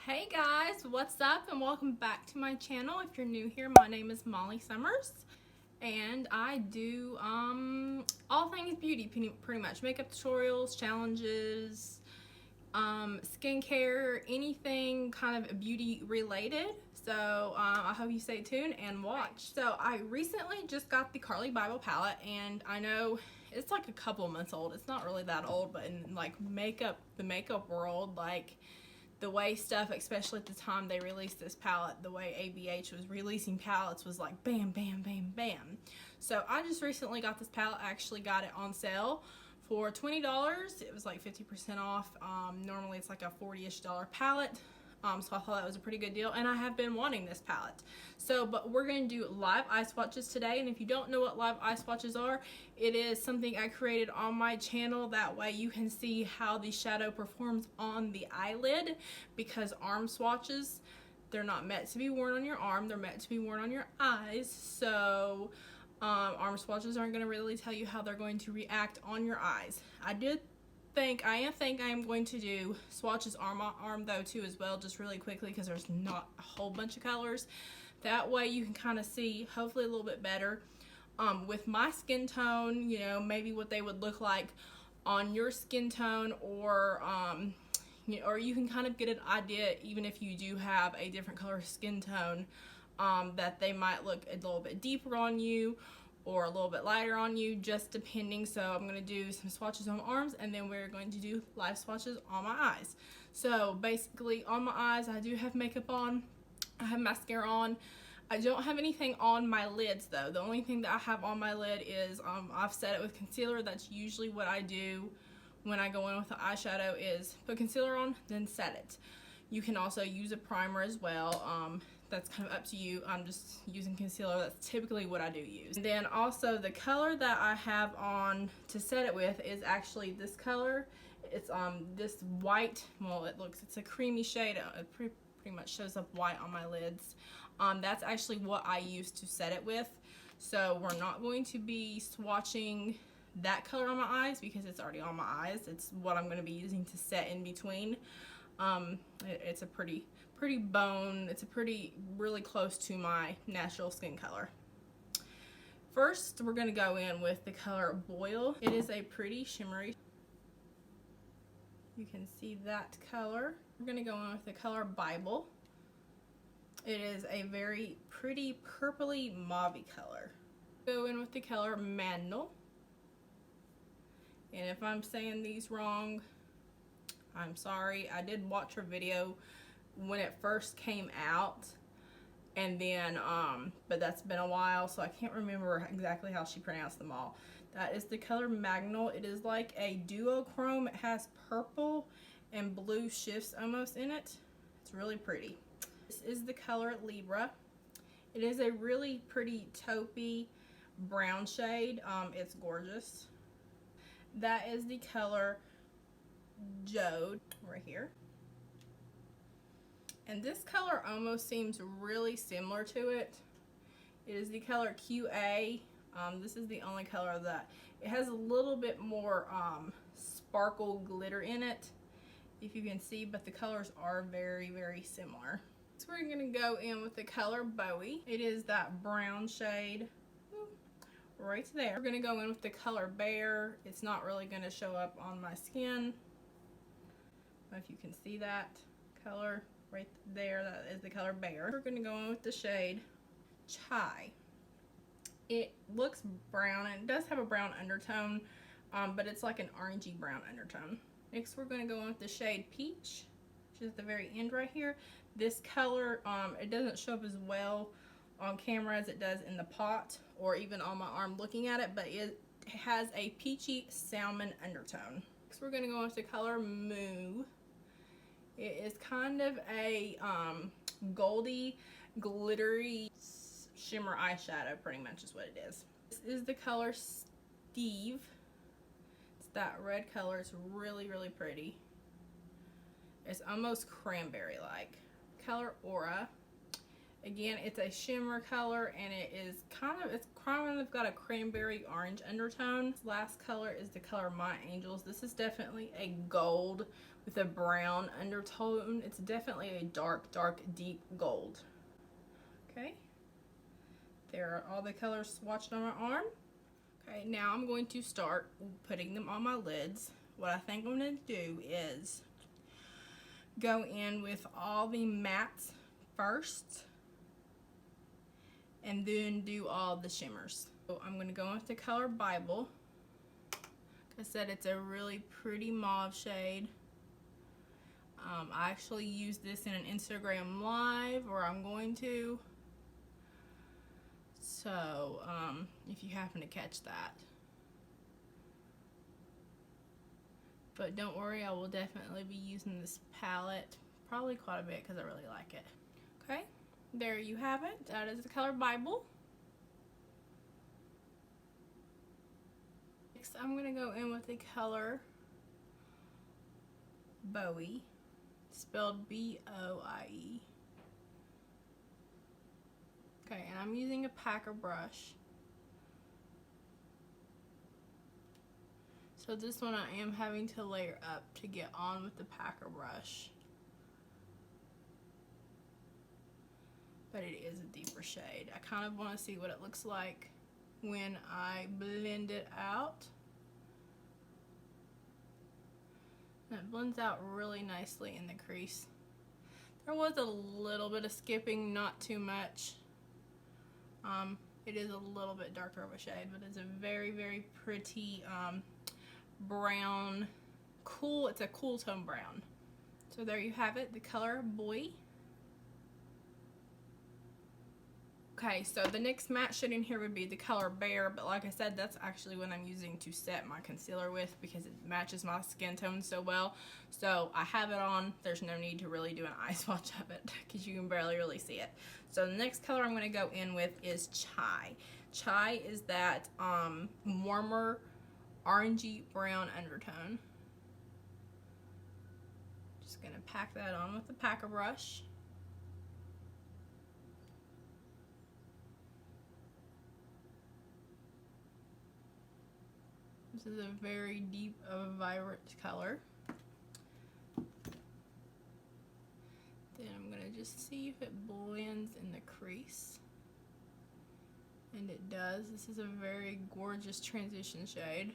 Hey guys, what's up and welcome back to my channel. If you're new here, my name is Molly Summers and I do all things beauty pretty much. Makeup tutorials, challenges, skincare, anything kind of beauty related. So I hope you stay tuned and watch. So I recently just got the Carli Bybel palette, and I know it's like a couple months old. It's not really that old, but in like the makeup world, like the way stuff, especially at the time they released this palette, the way ABH was releasing palettes was like bam, bam, bam, bam. So I just recently got this palette. I actually got it on sale for $20. It was like 50% off. Normally it's like a $40-ish palette. So I thought that was a pretty good deal, and I have been wanting this palette. So, but we're going to do live eye swatches today, and if you don't know what live eye swatches are, it is something I created on my channel. That way you can see how the shadow performs on the eyelid, because arm swatches, they're not meant to be worn on your arm, they're meant to be worn on your eyes. So arm swatches aren't going to really tell you how they're going to react on your eyes. I think I am going to do swatches arm though too as well, just really quickly, because there's not a whole bunch of colors. That way you can kind of see hopefully a little bit better with my skin tone, you know, maybe what they would look like on your skin tone, or you know, or you can kind of get an idea, even if you do have a different color skin tone, that they might look a little bit deeper on you or a little bit lighter on you, just depending. So I'm going to do some swatches on my arms, and then we're going to do live swatches on my eyes. So basically on my eyes, I do have makeup on, I have mascara on. I don't have anything on my lids though. The only thing that I have on my lid is I've set it with concealer. That's usually what I do when I go in with the eyeshadow, is put concealer on, then set it. You can also use a primer as well. That's kind of up to you. I'm just using concealer. That's typically what I do use. And then also the color that I have on to set it with is actually this color. It's this white, well, it's a creamy shade. It pretty much shows up white on my lids. That's actually what I use to set it with. So we're not going to be swatching that color on my eyes because it's already on my eyes. It's what I'm going to be using to set in between. It's a pretty bone. It's really close to my natural skin color. First, we're going to go in with the color Boil. It is a pretty shimmery. You can see that color. We're going to go in with the color Bybel. It is a very pretty purpley mauvey color. Go in with the color Mandel. And if I'm saying these wrong, I'm sorry. I did watch her video when it first came out, and then but that's been a while, so I can't remember exactly how she pronounced them all. That is the color Magnol. It is like a duochrome. It has purple and blue shifts almost in it. It's really pretty. This is the color Libra. It is a really pretty taupey brown shade. It's gorgeous. That is the color Jode right here. And this color almost seems really similar to it. It is the color QA. This is the only color that it has a little bit more sparkle glitter in it, if you can see, but the colors are very, very similar. So we're going to go in with the color Bowie. It is that brown shade right there. We're going to go in with the color Bear. It's not really going to show up on my skin, but if you can see that color right there, that is the color Bear. We're going to go in with the shade Chai. It looks brown, and it does have a brown undertone, but it's like an orangey brown undertone. Next, we're going to go in with the shade Peach, which is the very end right here. This color, it doesn't show up as well on camera as it does in the pot or even on my arm looking at it, but it has a peachy salmon undertone. Next, we're going to go in with the color Moo. It is kind of a goldy, glittery shimmer eyeshadow, pretty much is what it is. This is the color Steve. It's that red color. It's really, really pretty. It's almost cranberry-like. Color Aura. Again, it's a shimmer color, and it's kind of got a cranberry orange undertone. This last color is the color My Angels. This is definitely a gold with a brown undertone. It's definitely a dark, dark, deep gold. Okay, there are all the colors swatched on my arm. Okay, now I'm going to start putting them on my lids. What I think I'm going to do is go in with all the mattes first and then do all the shimmers. So I'm going to go in with the color Bybel. Like I said, it's a really pretty mauve shade. I actually used this in an Instagram live, or I'm going to. So, if you happen to catch that. But don't worry, I will definitely be using this palette probably quite a bit because I really like it. Okay, there you have it. That is the color Bybel. Next, I'm going to go in with the color Bowie, spelled B-O-I-E. Okay, and I'm using a packer brush. So this one I am having to layer up to get on with the packer brush. But it is a deeper shade. I kind of want to see what it looks like when I blend it out. And it blends out really nicely in the crease. There was a little bit of skipping, not too much. It is a little bit darker of a shade, but it's a very, very pretty brown, cool. It's a cool tone brown. So there you have it, the color Boy. Okay, so the next matte shade in here would be the color Bear, but like I said, that's actually what I'm using to set my concealer with because it matches my skin tone so well. So I have it on. There's no need to really do an eye swatch of it because you can barely really see it. So the next color I'm going to go in with is Chai. Chai is that warmer orangey brown undertone. Just going to pack that on with the packer brush. This is a very deep, vibrant color. Then I'm going to just see if it blends in the crease. And it does. This is a very gorgeous transition shade.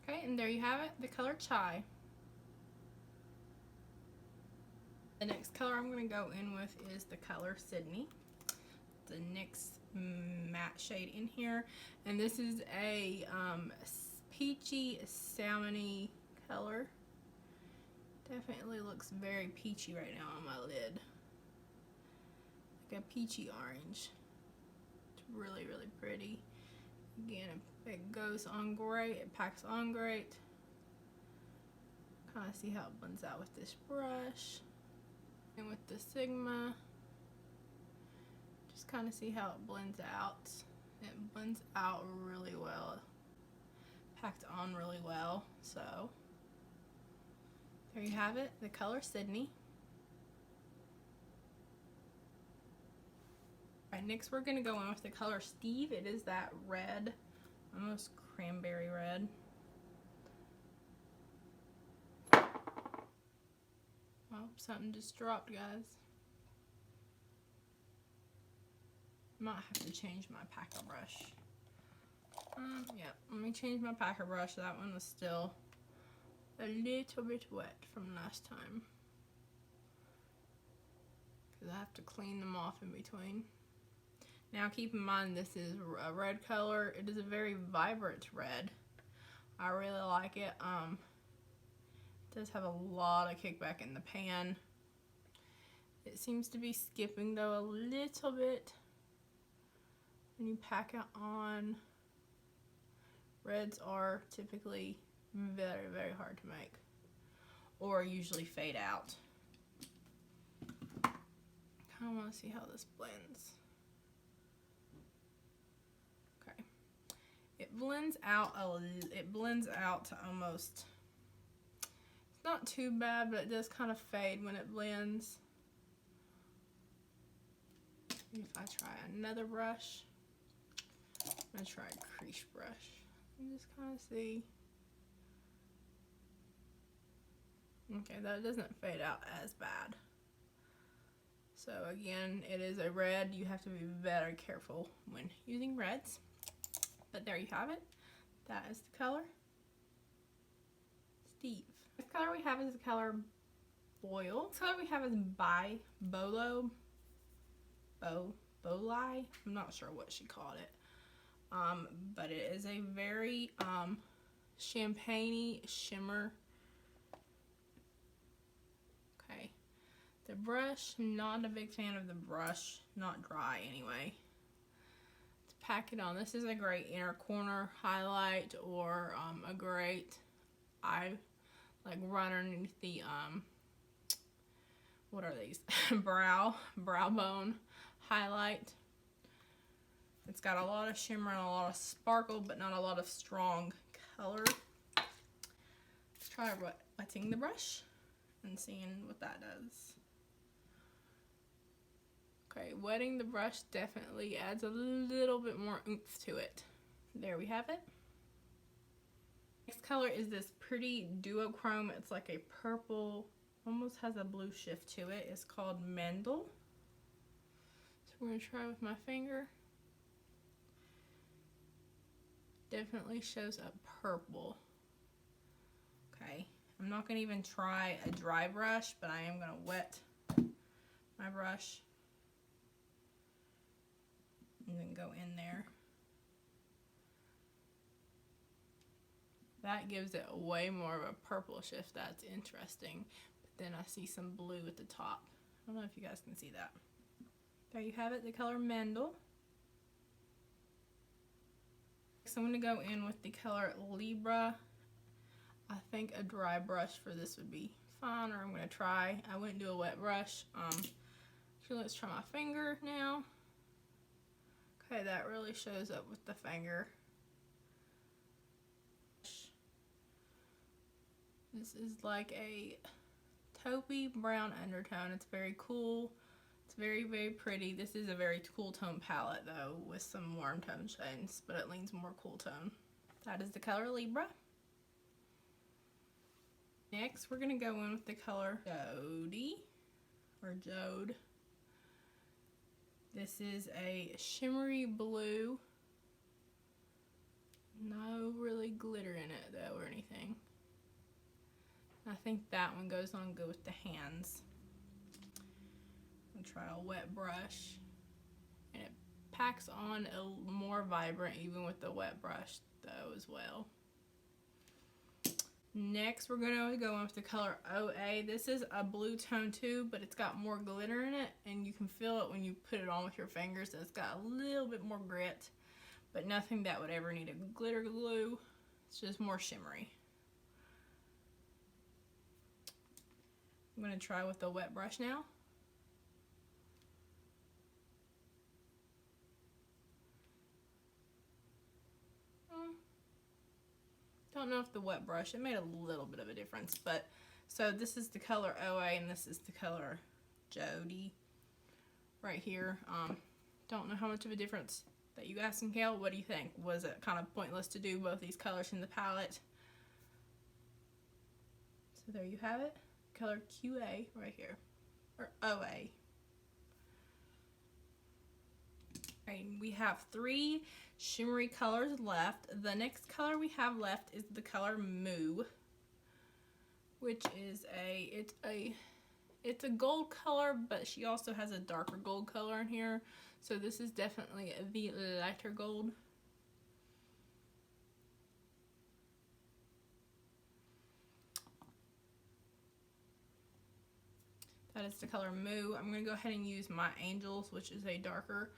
Okay, and there you have it, the color Chai. The next color I'm going to go in with is the color Sydney. The next matte shade in here. And this is a peachy salmony color. Definitely looks very peachy right now on my lid. Like a peachy orange. It's really, really pretty. Again, it goes on great. It packs on great. Kind of see how it blends out with this brush. And with the Sigma, just kind of see how it blends out. It blends out really well. Packed on really well. So, there you have it, the color Sydney. Alright, next we're going to go in with the color Steve. It is that red, almost cranberry red. Oh, something just dropped, guys. Might have to change my packer brush. Yeah, let me change my packer brush. That one was still a little bit wet from last time. Because I have to clean them off in between. Now keep in mind this is a red color. It is a very vibrant red. I really like it. It does have a lot of kickback in the pan. It seems to be skipping though a little bit when you pack it on. Reds are typically very, very hard to make or usually fade out. Kind of want to see how this blends. Okay, it blends out to almost, it's not too bad, but it does kind of fade when it blends. If I try another brush, I'm gonna try a crease brush and just kind of see. Okay, that doesn't fade out as bad. So again, it is a red. You have to be very careful when using reds. But there you have it. That is the color. Steve. This color we have is the color Boil. This color we have is Bybel Eyeshadow. I'm not sure what she called it. But it is a very champagne-y shimmer. Okay. The brush, not a big fan of the brush. Not dry anyway. To pack it on, this is a great inner corner highlight or a great eye, like right underneath the what are these? brow bone highlight. It's got a lot of shimmer and a lot of sparkle, but not a lot of strong color. Let's try wetting the brush and seeing what that does. Okay, wetting the brush definitely adds a little bit more oomph to it. There we have it. Next color is this pretty duochrome. It's like a purple, almost has a blue shift to it. It's called Mendel. So we're gonna try with my finger. Definitely shows up purple. Okay, I'm not gonna even try a dry brush, but I am gonna wet my brush and then go in there. That gives it way more of a purple shift. That's interesting. But then I see some blue at the top. I don't know if you guys can see that. There you have it, the color Mendel. So I'm going to go in with the color Libra. I think a dry brush for this would be fine, or I'm going to try. I wouldn't do a wet brush. So let's try my finger now. Okay, that really shows up with the finger. This is like a taupey brown undertone. It's very cool. It's very, very pretty. This is a very cool tone palette though, with some warm tone shades, but it leans more cool tone. That is the color Libra. Next, we're gonna go in with the color Jode. This is a shimmery blue. No really glitter in it though or anything. I think that one goes on good with the hands. I'm gonna try a wet brush, and it packs on a more vibrant even with the wet brush though as well. Next we're gonna go in with the color OA. This is a blue tone too, but it's got more glitter in it, and you can feel it when you put it on with your fingers. It's got a little bit more grit, but nothing that would ever need a glitter glue. It's just more shimmery. I'm going to try with the wet brush now. Don't know if the wet brush, it made a little bit of a difference, but so this is the color OA and this is the color Jody right here. Don't know how much of a difference that you guys can tell. What do you think? Was it kind of pointless to do both these colors in the palette? So there you have it. Color QA right here, or OA. Right, we have 3 shimmery colors left. The next color we have left is the color Moo, which is it's a gold color, but she also has a darker gold color in here. So this is definitely the lighter gold. That is the color Moo. I'm going to go ahead and use my Angels, which is a darker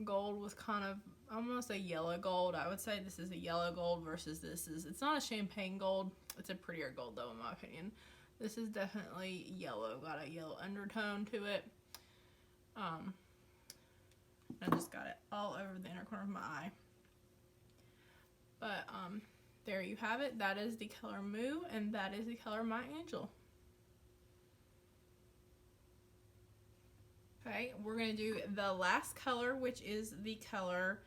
gold with kind of almost a yellow gold. I would say this is a yellow gold versus it's not a champagne gold. It's a prettier gold though in my opinion. This is definitely yellow, got a yellow undertone to it. I just got it all over the inner corner of my eye. But there you have it. That is the color Moo, and that is the color My Angel. Okay, we're going to do the last color, which is the color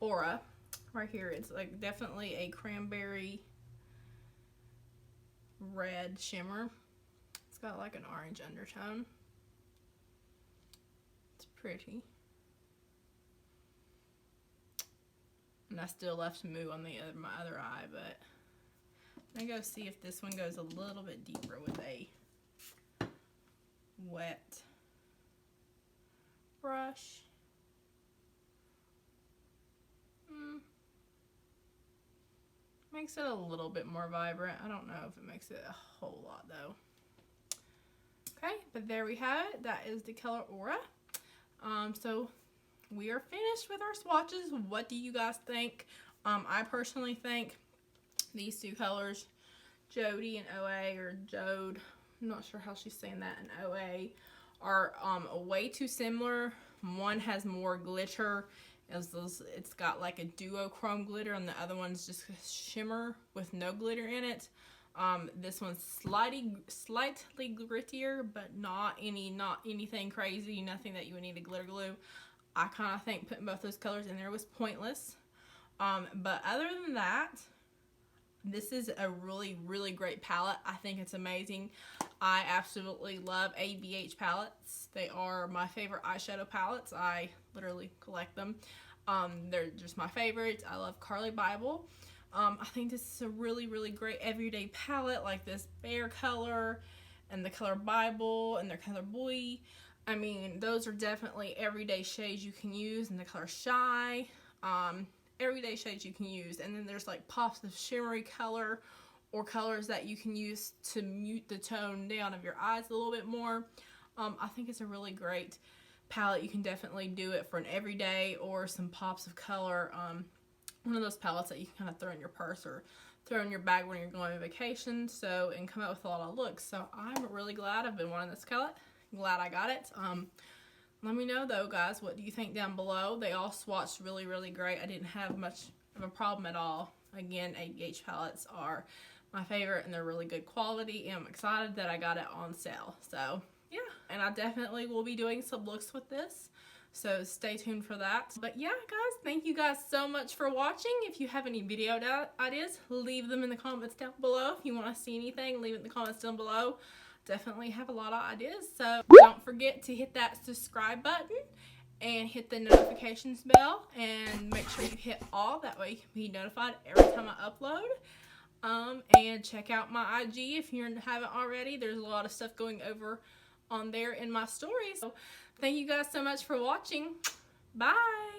Aura. Right here, it's like definitely a cranberry red shimmer. It's got like an orange undertone. It's pretty. And I still left Moo on my other eye, but I'm gonna go see if this one goes a little bit deeper with a wet brush. Makes it a little bit more vibrant. I don't know if it makes it a whole lot though. Okay, but there we have it. That is the color Aura. So we are finished with our swatches. What do you guys think? I personally think these two colors, Jody and OA, or Jode, I'm not sure how she's saying that, and OA, are way too similar. One has more glitter. It's got like a duochrome glitter, and the other one's just shimmer with no glitter in it. This one's slightly grittier, but not anything crazy, nothing that you would need a glitter glue. I kind of think putting both those colors in there was pointless. But other than that, this is a really, really great palette. I think it's amazing. I absolutely love ABH palettes. They are my favorite eyeshadow palettes. I literally collect them. They're just my favorites. I love Carli Bybel. I think this is a really, really great everyday palette, like this Bear color and the color Bible and their color Boy. I mean, those are definitely everyday shades you can use, and the color Shy. Everyday shades you can use. And then there's like pops of shimmery color or colors that you can use to mute the tone down of your eyes a little bit more. I think it's a really great palette. You can definitely do it for an everyday or some pops of color. One of those palettes that you can kind of throw in your purse or throw in your bag when you're going on vacation, and come out with a lot of looks. So I'm really glad I've been wanting this palette. Glad I got it. Let me know though, guys, what do you think down below? They all swatched really, really great. I didn't have much of a problem at all. Again, ABH palettes are my favorite, and they're really good quality, and I'm excited that I got it on sale. So yeah, and I definitely will be doing some looks with this, so stay tuned for that. But yeah, guys, thank you guys so much for watching. If you have any video ideas, leave them in the comments down below. If you want to see anything, leave it in the comments down below. Definitely have a lot of ideas, so don't forget to hit that subscribe button and hit the notifications bell, and make sure you hit all, that way you can be notified every time I upload. And check out my IG if you haven't already. There's a lot of stuff going over on there in my stories. So thank you guys so much for watching. Bye.